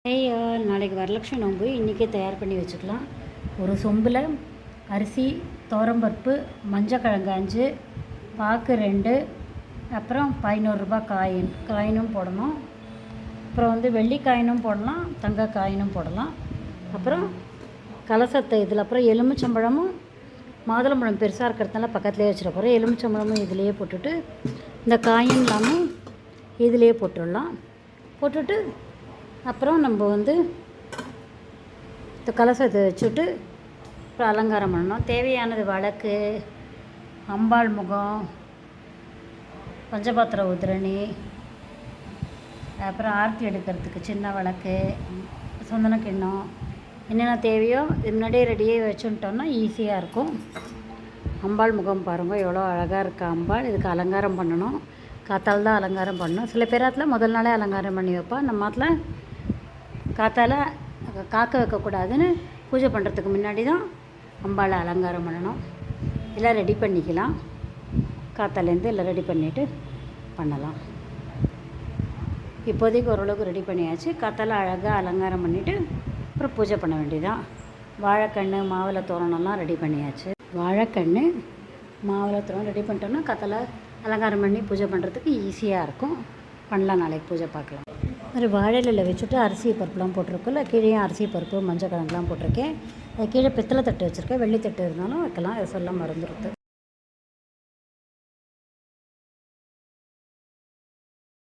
நாளைக்கு வரலட்சுமி நோன்பு இன்றைக்கே தயார் பண்ணி வச்சுக்கலாம். ஒரு சொம்பில் அரிசி, துவரம்பருப்பு, மஞ்சக்கிழங்கு 5, பாக்கு 2, அப்புறம் ரூ. 11 காயினும் போடணும். அப்புறம் வெள்ளிக்காயினும் போடலாம், தங்க காயினும் போடலாம். அப்புறம் கலசத்தை இதில் அப்புறம் எலுமிச்சம்பழமும் மாதுளம்பழம் பெருசாக இருக்கிறதுனால பக்கத்துலேயே வச்சுருக்க போகிறேன். எலுமிச்சம்பழமும் இதிலையே போட்டுட்டு இந்த காயின் இல்லாமல் இதிலையே போட்டுடலாம். போட்டுட்டு அப்புறம் நம்ம இந்த கலசத்தை வச்சுட்டு அப்புறம் அலங்காரம் பண்ணணும். தேவையானது விளக்கு, அம்பாள் முகம், பஞ்சபாத்திர உதிரணி, அப்புறம் ஆர்த்தி எடுக்கிறதுக்கு சின்ன விளக்கு, சந்தன கிண்ணம், என்னென்ன தேவையோ இது முன்னாடியே ரெடியாக வச்சுட்டோம்னா ஈஸியாக இருக்கும். அம்பாள் முகம் பாருங்கள் எவ்வளோ அழகாக இருக்கா அம்பாள். இதுக்கு அலங்காரம் பண்ணணும். காத்தால் தான் அலங்காரம் பண்ணணும். சில பேராத்தில் முதல் நாளே அலங்காரம் பண்ணி வைப்பா. நம்ம மாத்தில் காத்தால் காக்க வைக்கக்கூடாதுன்னு பூஜை பண்ணுறதுக்கு முன்னாடி தான் அம்பாளை அலங்காரம் பண்ணணும். எல்லாம் ரெடி பண்ணிக்கலாம். காத்தாலேருந்து எல்லாம் ரெடி பண்ணிவிட்டு பண்ணலாம். இப்போதைக்கு ஓரளவுக்கு ரெடி பண்ணியாச்சு. காத்தால் அழகாக அலங்காரம் பண்ணிவிட்டு அப்புறம் பூஜை பண்ண வேண்டியதான். வாழைக்கன்று, மாவிளை தோரணம்லாம் ரெடி பண்ணியாச்சு. வாழைக்கன்று, மாவிளை தோரணம் ரெடி பண்ணிட்டோம்னா காத்தால் அலங்காரம் பண்ணி பூஜை பண்ணுறதுக்கு ஈஸியாக இருக்கும். பண்ணலாம். நாளைக்கு பூஜை பார்க்கலாம். ஒரு வாழையில வச்சுட்டு அரிசி பருப்புலாம் போட்டிருக்கோம்ல, கீழே அரிசி பருப்பு மஞ்சள் கிழங்குலாம் போட்டிருக்கேன். அது கீழே பித்தளை தட்டு வச்சுருக்கேன். வெள்ளி தட்டு இருந்தாலும் வைக்கலாம். அதை சொல்ல மறந்துடுது.